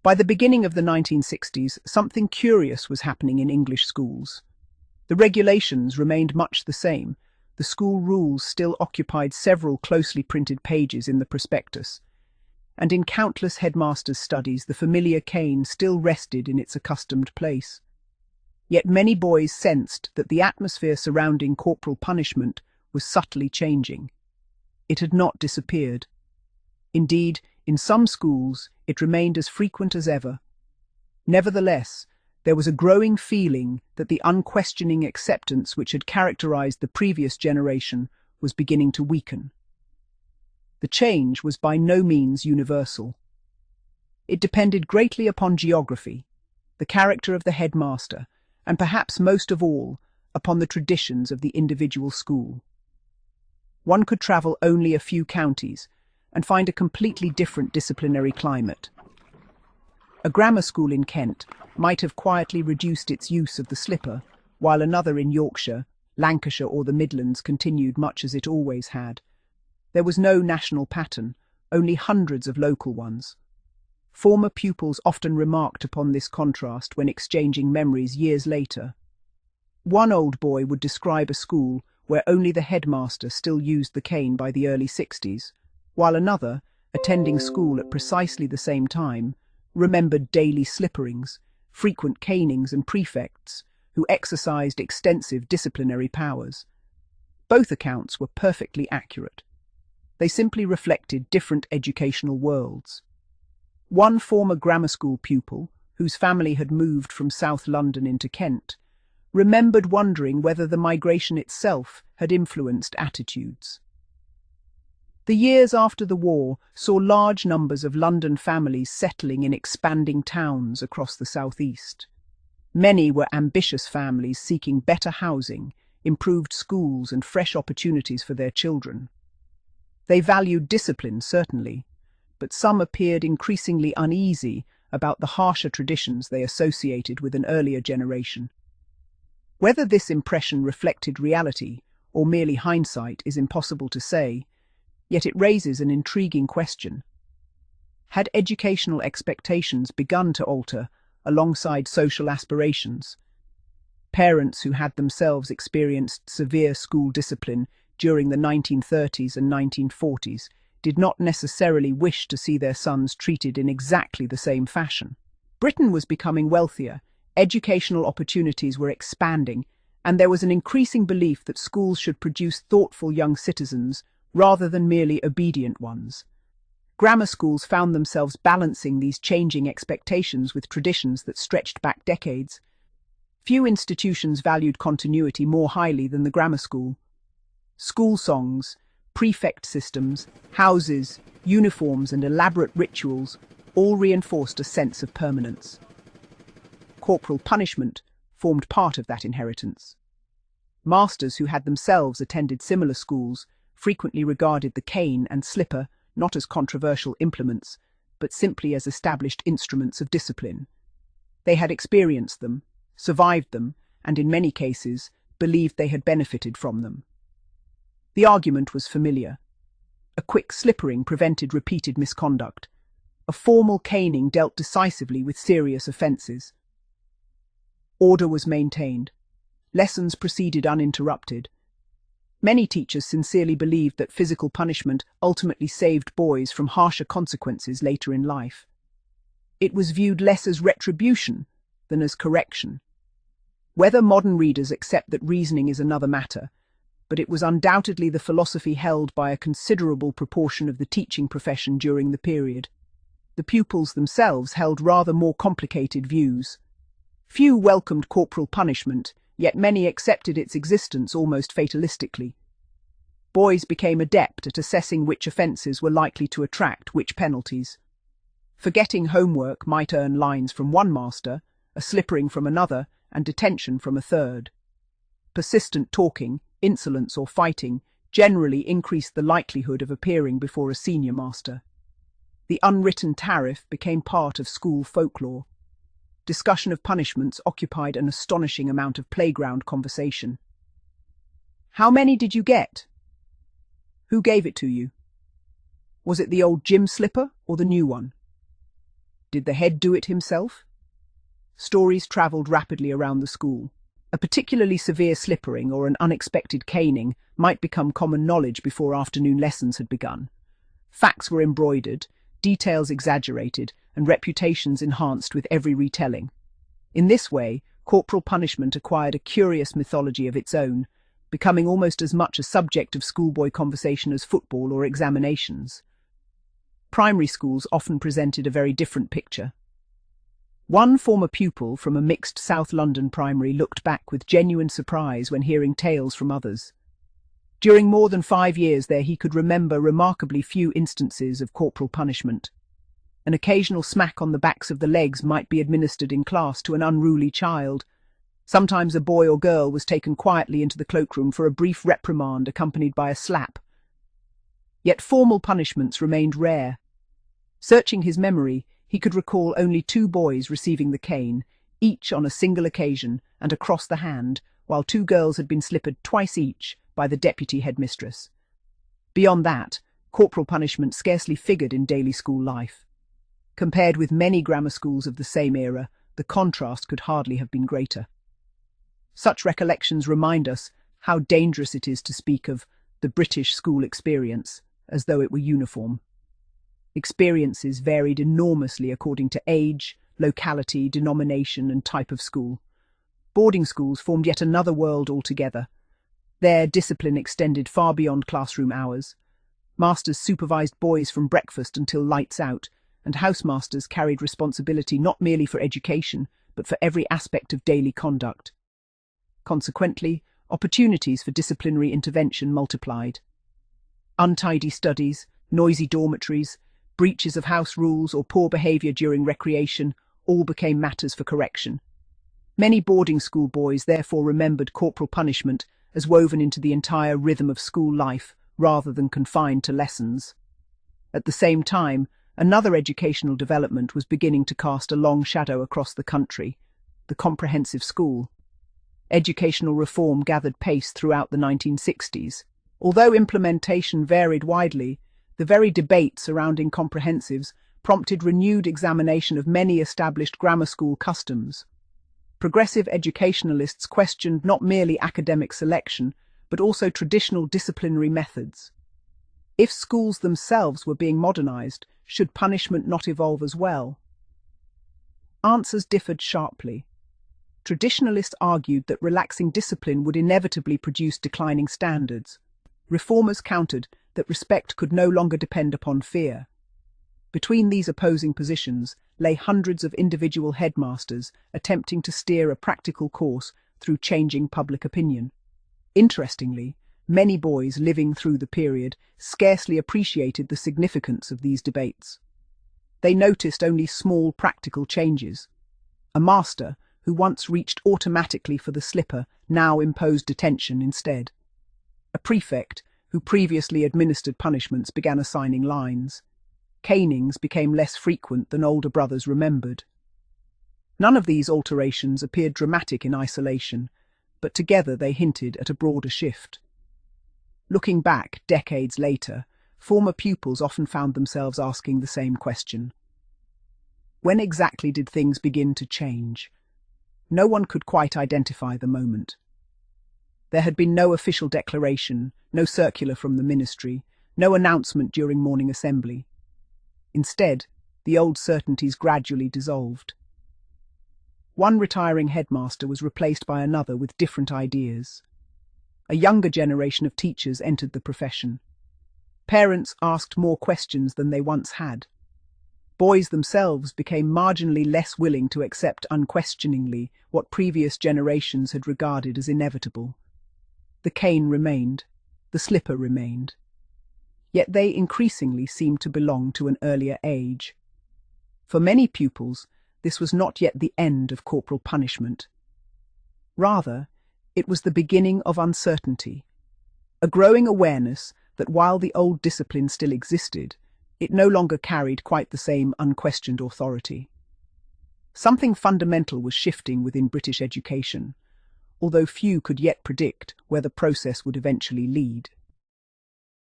By the beginning of the 1960s, something curious was happening in English schools. The regulations remained much the same. The school rules still occupied several closely printed pages in the prospectus, and in countless headmasters' studies the familiar cane still rested in its accustomed place. Yet many boys sensed that the atmosphere surrounding corporal punishment was subtly changing. It had not disappeared. Indeed, in some schools, it remained as frequent as ever. Nevertheless, there was a growing feeling that the unquestioning acceptance which had characterized the previous generation was beginning to weaken. The change was by no means universal. It depended greatly upon geography, the character of the headmaster, and perhaps most of all, upon the traditions of the individual school. One could travel only a few counties and find a completely different disciplinary climate. A grammar school in Kent might have quietly reduced its use of the slipper, while another in Yorkshire, Lancashire or the Midlands continued much as it always had. There was no national pattern, only hundreds of local ones. Former pupils often remarked upon this contrast when exchanging memories years later. One old boy would describe a school where only the headmaster still used the cane by the early 60s, while another, attending school at precisely the same time, remembered daily slipperings, frequent canings and prefects who exercised extensive disciplinary powers. Both accounts were perfectly accurate. They simply reflected different educational worlds. One former grammar school pupil, whose family had moved from South London into Kent, remembered wondering whether the migration itself had influenced attitudes. The years after the war saw large numbers of London families settling in expanding towns across the southeast. Many were ambitious families seeking better housing, improved schools and fresh opportunities for their children. They valued discipline, certainly, but some appeared increasingly uneasy about the harsher traditions they associated with an earlier generation. Whether this impression reflected reality or merely hindsight is impossible to say, yet it raises an intriguing question. Had educational expectations begun to alter alongside social aspirations? Parents who had themselves experienced severe school discipline during the 1930s and 1940s did not necessarily wish to see their sons treated in exactly the same fashion. Britain was becoming wealthier, educational opportunities were expanding, and there was an increasing belief that schools should produce thoughtful young citizens rather than merely obedient ones. Grammar schools found themselves balancing these changing expectations with traditions that stretched back decades. Few institutions valued continuity more highly than the grammar school. School songs, prefect systems, houses, uniforms and elaborate rituals all reinforced a sense of permanence. Corporal punishment formed part of that inheritance. Masters who had themselves attended similar schools frequently regarded the cane and slipper not as controversial implements, but simply as established instruments of discipline. They had experienced them, survived them, and in many cases believed they had benefited from them. The argument was familiar. A quick slippering prevented repeated misconduct. A formal caning dealt decisively with serious offences. Order was maintained. Lessons proceeded uninterrupted. Many teachers sincerely believed that physical punishment ultimately saved boys from harsher consequences later in life. It was viewed less as retribution than as correction. Whether modern readers accept that reasoning is another matter, but it was undoubtedly the philosophy held by a considerable proportion of the teaching profession during the period. The pupils themselves held rather more complicated views. Few welcomed corporal punishment, yet many accepted its existence almost fatalistically. Boys became adept at assessing which offences were likely to attract which penalties. Forgetting homework might earn lines from one master, a slippering from another, and detention from a third. Persistent talking, insolence or fighting generally increased the likelihood of appearing before a senior master. The unwritten tariff became part of school folklore. Discussion of punishments occupied an astonishing amount of playground conversation. How many did you get? Who gave it to you? Was it the old gym slipper or the new one? Did the head do it himself? Stories travelled rapidly around the school. A particularly severe slippering or an unexpected caning might become common knowledge before afternoon lessons had begun. Facts were embroidered, details exaggerated, and reputations enhanced with every retelling. In this way, corporal punishment acquired a curious mythology of its own, becoming almost as much a subject of schoolboy conversation as football or examinations. Primary schools often presented a very different picture. One former pupil from a mixed South London primary looked back with genuine surprise when hearing tales from others. During more than 5 years there, he could remember remarkably few instances of corporal punishment. An occasional smack on the backs of the legs might be administered in class to an unruly child. Sometimes a boy or girl was taken quietly into the cloakroom for a brief reprimand accompanied by a slap. Yet formal punishments remained rare. Searching his memory, he could recall only 2 boys receiving the cane, each on a single occasion and across the hand, while 2 girls had been slippered twice each by the deputy headmistress. Beyond that, corporal punishment scarcely figured in daily school life. Compared with many grammar schools of the same era, the contrast could hardly have been greater. Such recollections remind us how dangerous it is to speak of the British school experience as though it were uniform. Experiences varied enormously according to age, locality, denomination, and type of school. Boarding schools formed yet another world altogether. There, discipline extended far beyond classroom hours. Masters supervised boys from breakfast until lights out, and housemasters carried responsibility not merely for education, but for every aspect of daily conduct. Consequently, opportunities for disciplinary intervention multiplied. Untidy studies, noisy dormitories, breaches of house rules, or poor behaviour during recreation all became matters for correction. Many boarding school boys therefore remembered corporal punishment as woven into the entire rhythm of school life rather than confined to lessons. At the same time, another educational development was beginning to cast a long shadow across the country: the comprehensive school. Educational reform gathered pace throughout the 1960s. Although implementation varied widely, the very debate surrounding comprehensives prompted renewed examination of many established grammar school customs. Progressive educationalists questioned not merely academic selection, but also traditional disciplinary methods. If schools themselves were being modernized, should punishment not evolve as well? Answers differed sharply. Traditionalists argued that relaxing discipline would inevitably produce declining standards. Reformers countered that respect could no longer depend upon fear. Between these opposing positions lay hundreds of individual headmasters attempting to steer a practical course through changing public opinion. Interestingly, many boys living through the period scarcely appreciated the significance of these debates. They noticed only small practical changes. A master, who once reached automatically for the slipper, now imposed detention instead. A prefect, who previously administered punishments, began assigning lines. Canings became less frequent than older brothers remembered. None of these alterations appeared dramatic in isolation, but together they hinted at a broader shift. Looking back decades later, former pupils often found themselves asking the same question. When exactly did things begin to change? No one could quite identify the moment. There had been no official declaration, no circular from the ministry, no announcement during morning assembly. Instead, the old certainties gradually dissolved. One retiring headmaster was replaced by another with different ideas. A younger generation of teachers entered the profession. Parents asked more questions than they once had. Boys themselves became marginally less willing to accept unquestioningly what previous generations had regarded as inevitable. The cane remained, the slipper remained. Yet they increasingly seemed to belong to an earlier age. For many pupils, this was not yet the end of corporal punishment. Rather, it was the beginning of uncertainty, a growing awareness that while the old discipline still existed, it no longer carried quite the same unquestioned authority. Something fundamental was shifting within British education, although few could yet predict where the process would eventually lead.